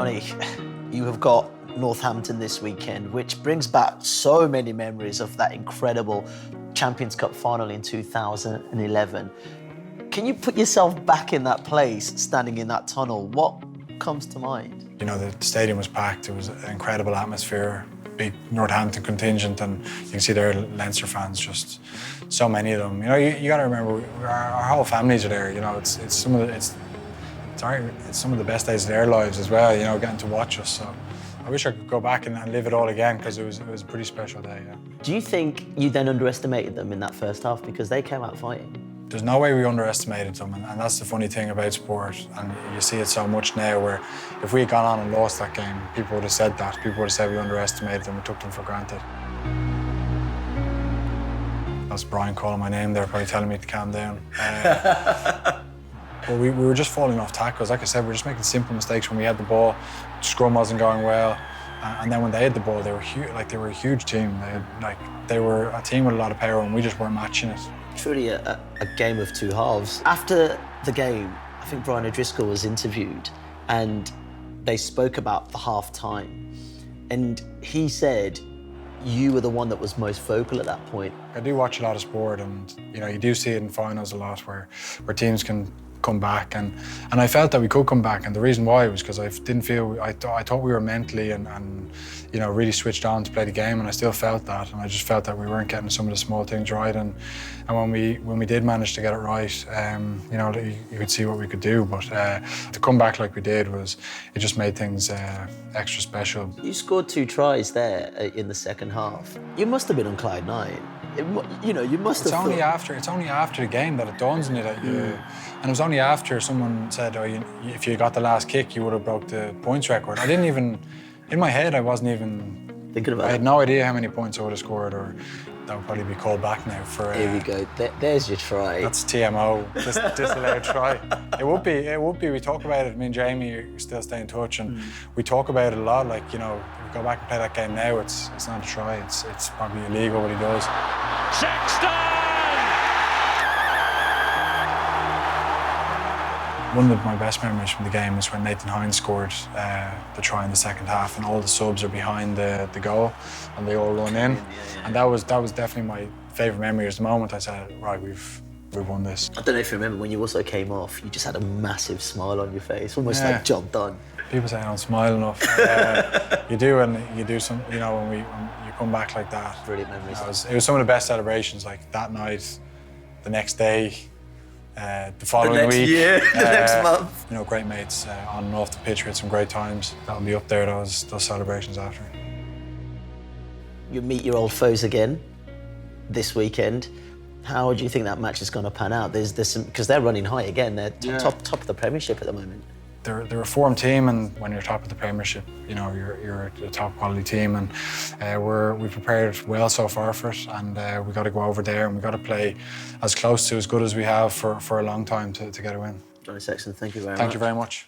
Johnny, you have got Northampton this weekend, which brings back so many memories of that incredible Champions Cup final in 2011. Can you put yourself back in that place, standing in that tunnel? What comes to mind? You know, the stadium was packed. It was an incredible atmosphere, big Northampton contingent, and you can see there are Leinster fans, just so many of them. You know, you got to remember, our whole families are there. You know, it's some of the best days of their lives as well. You know, getting to watch us. So I wish I could go back and live it all again, because it was a pretty special day. Yeah. Do you think you then underestimated them in that first half because they came out fighting? There's no way we underestimated them, and that's the funny thing about sport. And you see it so much now, where if we had gone on and lost that game, people would have said that. People would have said we underestimated them, we took them for granted. That's Brian calling my name there, probably telling me to calm down. But we were just falling off tackles. Like I said, we were just making simple mistakes when we had the ball. Scrum wasn't going well, and then when they had the ball, they were huge. Like, they were a huge team. They were a team with a lot of power, and we just weren't matching it. Truly a game of two halves. After the game, I think Brian O'Driscoll was interviewed, and they spoke about the half-time, and he said you were the one that was most vocal at that point. I do watch a lot of sport, and you know, you do see it in finals a lot, where teams can come back, and I felt that we could come back, and the reason why was because I didn't feel, I thought we were mentally and you know, really switched on to play the game, and I still felt that, and I just felt that we weren't getting some of the small things right, and when we did manage to get it right, you know, you could see what we could do, but to come back like we did it just made things extra special. You scored 2 tries there in the second half. You must have been on cloud nine. You know, you must have thought... It's only after the game that it dawns on you that you... And it was only after someone said, oh, if you got the last kick, you would have broke the points record. I didn't even... In my head, I wasn't even... Thinking about it? I had no idea how many points I would have scored, or that would probably be called back now for... Here we go. There's your try. That's TMO, disallowed try. It would be. We talk about it. Me and Jamie still stay in touch, and we talk about it a lot. Like, you know, if we go back and play that game now, it's not a try. It's probably illegal what he does. Sexton! One of my best memories from the game is when Nathan Hines scored the try in the second half, and all the subs are behind the goal, and they all run in. And that was definitely my favourite memory. At the moment I said, right, we've won this. I don't know if you remember when you also came off, you just had a massive smile on your face, almost like job done. People say I don't smile enough. You do, and you do some. You know, when you come back like that. Brilliant memories. It was some of the best celebrations. Like that night, the next day. The following week, year, the next month. You know, great mates on and off the pitch. We had some great times. That'll be up there, those celebrations after. You meet your old foes again this weekend. How do you think that match is going to pan out? There's some, because they're running high again. They're top of the Premiership at the moment. They're a formed team, and when you're top of the Premiership, you know, you're a top quality team, and we've prepared well so far for it, and we got to go over there and we got to play as close to as good as we have for a long time to get a win. Johnny Sexton, thank you very much. Thank you very much.